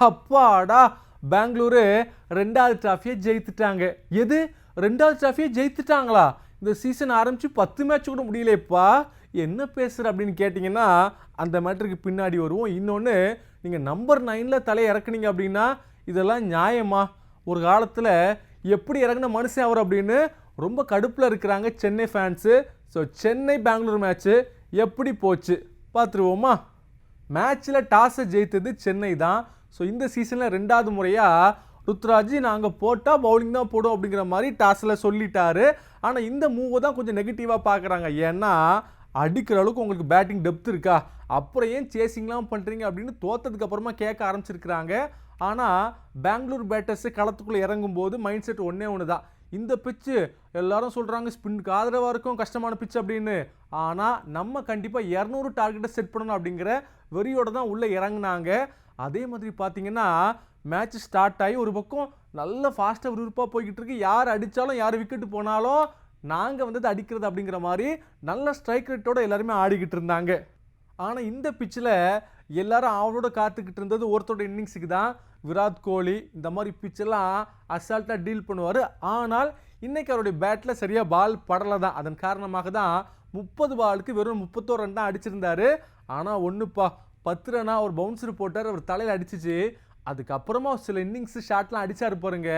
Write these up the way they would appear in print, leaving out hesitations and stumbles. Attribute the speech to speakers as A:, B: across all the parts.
A: அப்பாடா! பெங்களூரு 2வது டிராஃபியை ஜெயித்துட்டாங்க. எது 2வது டிராஃபியை ஜெயித்துட்டாங்களா? இந்த சீசன் ஆரம்பிச்சு 10 மேட்ச் கூட முடியலையேப்பா. என்ன பேசுற அப்படின்னு கேட்டிங்கன்னா, அந்த மேட்டருக்கு பின்னாடி வருவோம். இன்னொன்னு, நீங்க நம்பர் 9ல தலைய இறக்குனீங்க அப்படின்னா, இதெல்லாம் நியாயமா? ஒரு காலத்துல எப்படி இறங்குன மனுஷன் அவர் அப்படின்னு ரொம்ப கடுப்புல இருக்கிறாங்க Chennai fans. So Chennai Bangalore match எப்படி போச்சு பார்த்துருவோமா? மேட்ச்சில் டாஸை ஜெயித்தது சென்னை தான். ஸோ இந்த சீசனில் 2வது முறையாக ருத்ராஜ் நாங்கள் போட்டால் பவுலிங் தான் போடும் அப்படிங்கிற மாதிரி டாஸில் சொல்லிட்டாரு. ஆனால் இந்த மூவை தான் கொஞ்சம் நெகட்டிவாக பார்க்குறாங்க. ஏன்னா அடிக்கிற அளவுக்கு உங்களுக்கு பேட்டிங் டெப்த் இருக்கா, அப்புறம் ஏன் சேசிங்லாம் பண்ணுறீங்க அப்படின்னு தோற்றதுக்கு அப்புறமா கேட்க ஆரம்பிச்சிருக்கிறாங்க. ஆனால் பெங்களூர் பேட்டர்ஸு களத்துக்குள்ளே இறங்கும்போது மைண்ட் செட் ஒன்று தான். இந்த பிச்சு எல்லாரும் சொல்கிறாங்க ஸ்பின்னுக்கு ஆதரவாக இருக்கும், கஷ்டமான பிச்சு அப்படின்னு. ஆனால் நம்ம கண்டிப்பாக 200 டார்கெட்டை செட் பண்ணணும் அப்படிங்கிற வெறியோட தான் உள்ளே இறங்குனாங்க. அதே மாதிரி பார்த்தீங்கன்னா மேட்ச் ஸ்டார்ட் ஆகி ஒரு பக்கம் நல்ல ஃபாஸ்ட்டாக விறுவிறுப்பாக போய்கிட்டு இருக்கு. யார் அடித்தாலும் யார் விக்கெட்டு போனாலும் நாங்கள் வந்தது அடிக்கிறது அப்படிங்கிற மாதிரி நல்ல ஸ்ட்ரைக் ரேட்டோட எல்லாருமே ஆடிக்கிட்டு இருந்தாங்க. ஆனால் இந்த பிச்சில் எல்லாரும் அவளோட காத்துக்கிட்டு இருந்தது ஒருத்தரோட இன்னிங்ஸுக்கு தான். விராட் கோலி இந்த மாதிரி பிச்செல்லாம் அசால்ட்டாக டீல் பண்ணுவார். ஆனால் இன்றைக்கி அவருடைய பேட்டில் சரியாக பால் படலை தான். அதன் காரணமாக தான் 30 பாலுக்கு வெறும் 31 ரன் தான் அடிச்சிருந்தாரு. ஆனால் ஒன்றுப்பா 10 ரன்னா ஒரு பவுன்சர் போட்டார், அவர் தலையில் அடிச்சிச்சு. அதுக்கப்புறமா சில இன்னிங்ஸு ஷாட்லாம் அடித்தார் பாருங்க,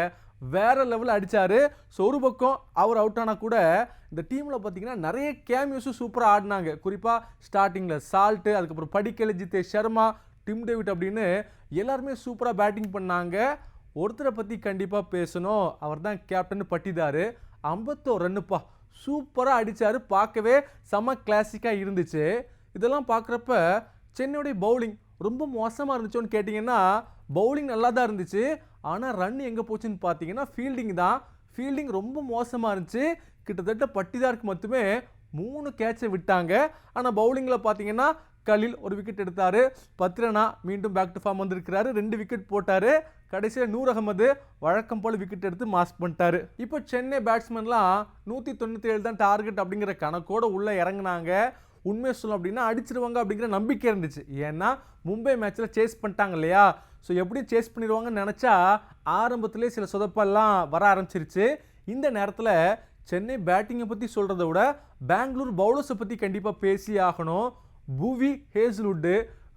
A: வேற லெவலில் அடித்தார். ஸோ ஒரு பக்கம் அவர் அவுட் ஆனால் கூட இந்த டீமில் பார்த்தீங்கன்னா நிறைய கேமியோஸும் சூப்பராக ஆடினாங்க. குறிப்பாக ஸ்டார்டிங்கில் சால்ட்டு, அதுக்கப்புறம் படிக்கல், ஜிதேஷ் சர்மா, டிம் டேவிட் அப்படின்னு எல்லாருமே சூப்பராக பேட்டிங் பண்ணாங்க. ஒருத்தரை பற்றி கண்டிப்பாக பேசணும், அவர் தான் கேப்டன் பட்டிதார். 51 ரன்னுப்பா, சூப்பராக அடித்தார். பார்க்கவே செம கிளாசிக்காக இருந்துச்சு. இதெல்லாம் பார்க்குறப்ப சென்னையுடைய பவுலிங் ரொம்ப மோசமாக இருந்துச்சோன்னு கேட்டிங்கன்னா, பவுலிங் நல்லா தான் இருந்துச்சு. ஆனால் ரன் எங்கே போச்சுன்னு பார்த்தீங்கன்னா ஃபீல்டிங் தான். ஃபீல்டிங் ரொம்ப மோசமாக இருந்துச்சு. கிட்டத்தட்ட பட்டிதாருக்கு மட்டுமே 3 கேட்சை விட்டாங்க. ஆனால் பவுலிங்கில் பார்த்தீங்கன்னா கலில் ஒரு விக்கெட் எடுத்தார். 10 ரன்னா மீண்டும் பேக் டு ஃபார்ம் வந்திருக்கிறாரு, 2 விக்கெட் போட்டார். கடைசியில் நூர் அகமது வழக்கம் போல் விக்கெட் எடுத்து மாஸ்க் பண்ணிட்டாரு. இப்போ சென்னை பேட்ஸ்மேன்லாம் 197 தான் டார்கெட் அப்படிங்கிற கணக்கோடு உள்ளே இறங்குனாங்க. உண்மையை சொல்லணும் அப்படின்னா அடிச்சிருவாங்க அப்படிங்கிற நம்பிக்கை இருந்துச்சு. ஏன்னா மும்பை மேட்ச்சில் சேஸ் பண்ணிட்டாங்க இல்லையா? ஸோ எப்படியும் சேஸ் பண்ணிடுவாங்கன்னு நினச்சா ஆரம்பத்திலே சில சொதப்பெல்லாம் வர ஆரம்பிச்சிருச்சு. இந்த நேரத்தில் சென்னை பேட்டிங்கை பற்றி சொல்கிறத விட பெங்களூர் பவுலர்ஸை பற்றி கண்டிப்பாக பேசி ஆகணும். புவி, ஹேஸ்லுட்டு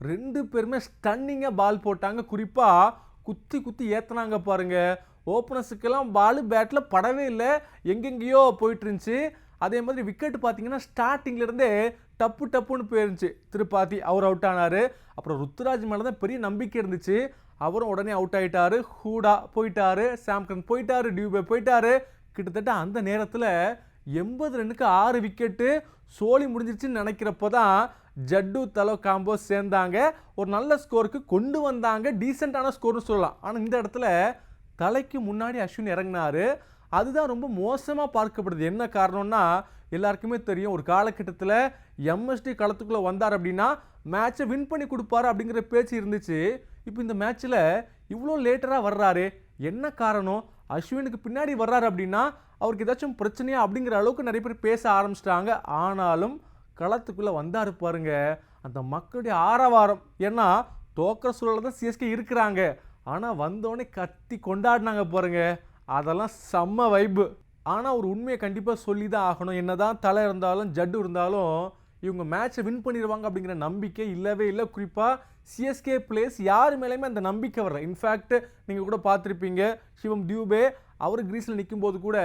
A: 2 பேருமே ஸ்டன்னிங்காக பால் போட்டாங்க. குறிப்பாக குத்தி குத்தி ஏற்றினாங்க பாருங்கள். ஓப்பனர்ஸுக்கெல்லாம் பால் பேட்டில் படவே இல்லை, எங்கெங்கேயோ போயிட்டு இருந்துச்சு. அதே மாதிரி விக்கெட் பார்த்தீங்கன்னா ஸ்டார்டிங்லேருந்தே டப்பு டப்புன்னு போயிருந்துச்சு. திருப்பாத்தி அவர் அவுட் ஆனார். அப்புறம் ருத்ராஜ் மேலே தான் பெரிய நம்பிக்கை இருந்துச்சு, அவரும் உடனே அவுட் ஆகிட்டார். ஹூடா போயிட்டார், சாம்கன் போயிட்டார், டியூபே போயிட்டார். கிட்டத்தட்ட அந்த நேரத்தில் 80 ரன்னுக்கு 6 விக்கெட்டு சோலி முடிஞ்சிருச்சுன்னு நினைக்கிறப்போ தான் ஜட்டு தலோ காம்போ சேர்ந்தாங்க. ஒரு நல்ல ஸ்கோருக்கு கொண்டு வந்தாங்க, டீசெண்டான ஸ்கோர்னு சொல்லலாம். ஆனால் இந்த இடத்துல தலைக்கு முன்னாடி அஸ்வின் இறங்கினார். அதுதான் ரொம்ப மோசமாக பார்க்கப்படுது. என்ன காரணம்னா எல்லாருக்குமே தெரியும், ஒரு காலகட்டத்தில் எம்எஸ்டி களத்துக்குள்ளே வந்தார் அப்படின்னா மேட்சை வின் பண்ணி கொடுப்பாரு அப்படிங்கிற பேச்சு இருந்துச்சு. இப்போ இந்த மேட்ச்சில் இவ்வளோ லேட்டராக வர்றாரு, என்ன காரணம்? அஸ்வினுக்கு பின்னாடி வர்றாரு அப்படின்னா அவருக்கு ஏதாச்சும் பிரச்சனையா அப்படிங்கிற அளவுக்கு நிறைய பேர் பேச ஆரம்பிச்சிட்டாங்க. ஆனாலும் களத்துக்குள்ளே வந்தார் பாருங்க, அந்த மக்களுடைய ஆரவாரம். ஏன்னா தோக்கிற சூழலில் தான் சிஎஸ்கே இருக்கிறாங்க, ஆனால் வந்தோடனே கத்தி கொண்டாடினாங்க பாருங்க, அதெல்லாம் செம்ம வைப்பு. ஆனால் ஒரு உண்மையை கண்டிப்பாக சொல்லி தான் ஆகணும். என்ன தான் தலை இருந்தாலும் ஜட்டு இருந்தாலும் இவங்க மேட்சை வின் பண்ணிடுவாங்க அப்படிங்கிற நம்பிக்கை இல்லவே இல்லை. குறிப்பாக சிஎஸ்கே பிளேயர்ஸ் யார் மேலேயுமே அந்த நம்பிக்கை வரல. இன்ஃபேக்ட் நீங்கள் கூட பார்த்துருப்பீங்க, சிவம் டியூபே அவர் கிரீஸில் நிற்கும் போது கூட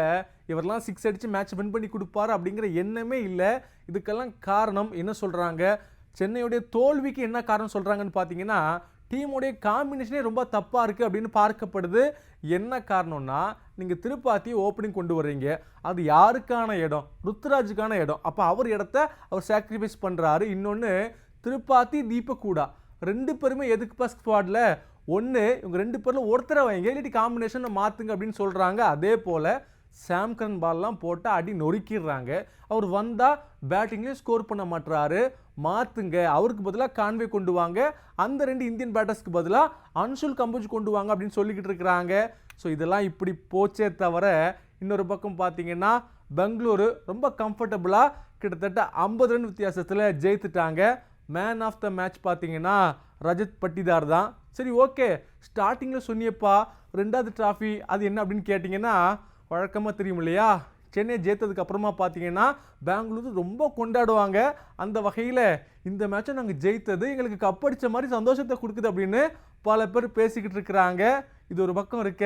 A: இவரெல்லாம் 6 அடித்து மேட்ச் வின் பண்ணி கொடுப்பாரு அப்படிங்கிற எண்ணமே இல்லை. இதுக்கெல்லாம் காரணம் என்ன சொல்கிறாங்க, சென்னையுடைய தோல்விக்கு என்ன காரணம் சொல்கிறாங்கன்னு பார்த்தீங்கன்னா டீமுடைய காம்பினேஷனே ரொம்ப தப்பாக இருக்குது அப்படின்னு பார்க்கப்படுது. என்ன காரணம்னா, நீங்கள் திருப்பாத்தி ஓப்பனிங் கொண்டு வர்றீங்க, அது யாருக்கான இடம்? ருத்ராஜுக்கான இடம். அப்போ அவர் இடத்த அவர் சாக்ரிஃபைஸ் பண்ணுறாரு. இன்னொன்று திருப்பாத்தி, தீபக்கூடா 2 பேருமே எதுக்குப்பா ஸ்குவாடில்? ஒன்று இவங்க 2 பேரில் ஒருத்தரை வைங்க, இல்லாட்டி காம்பினேஷனை மாற்றுங்க அப்படின்னு சொல்கிறாங்க. அதே போல் சாம்கரன் பால்லாம் போட்டால் அடி நொறுக்கிடுறாங்க. அவர் வந்தால் பேட்டிங்லேயும் ஸ்கோர் பண்ண மாட்டுறாரு. மாற்றுங்க, அவருக்கு பதிலாக கான்வே கொண்டு வாங்க, அந்த 2 இந்தியன் பேட்டர்ஸ்க்கு பதிலாக அன்சுல் கம்போஜ் கொண்டு வாங்க அப்படின்னு சொல்லிக்கிட்டு இருக்கிறாங்க. ஸோ இதெல்லாம் இப்படி போச்சே தவிர இன்னொரு பக்கம் பார்த்தீங்கன்னா பெங்களூரு ரொம்ப கம்ஃபர்டபுளாக கிட்டத்தட்ட 50 ரன் வித்தியாசத்தில் ஜெயித்துட்டாங்க. மேன் ஆஃப் த மேட்ச் பார்த்தீங்கன்னா ரஜத் பட்டிதார் தான். சரி ஓகே, ஸ்டார்டிங்கில் சொன்னியப்பா 2வது ட்ராஃபி அது என்ன அப்படின்னு கேட்டிங்கன்னா, வழக்கமாக தெரியும் இல்லையா, சென்னை ஜெயித்ததுக்கு அப்புறமா பார்த்தீங்கன்னா பெங்களூர் ரொம்ப கொண்டாடுவாங்க. அந்த வகையில் இந்த மேட்சை நாங்கள் ஜெயித்தது எங்களுக்கு கப் அடித்த மாதிரி சந்தோஷத்தை கொடுக்குது அப்படின்னு பல பேர் பேசிக்கிட்டு இருக்கிறாங்க. இது ஒரு பக்கம் இருக்க,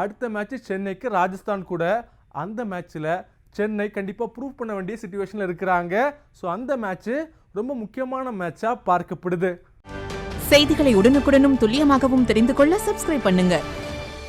A: அடுத்த மேட்ச்சு சென்னைக்கு ராஜஸ்தான் கூட. அந்த மேட்ச்சில் சென்னை கண்டிப்பாக ப்ரூவ் பண்ண வேண்டிய சிச்சுவேஷனில் இருக்கிறாங்க. ஸோ அந்த மேட்ச்சு ரொம்ப முக்கியமான மேட்சாக பார்க்கப்படுது.
B: செய்திகளை உடனுக்குடனும் துல்லியமாகவும் தெரிந்து கொள்ள சப்ஸ்கிரைப் பண்ணுங்க.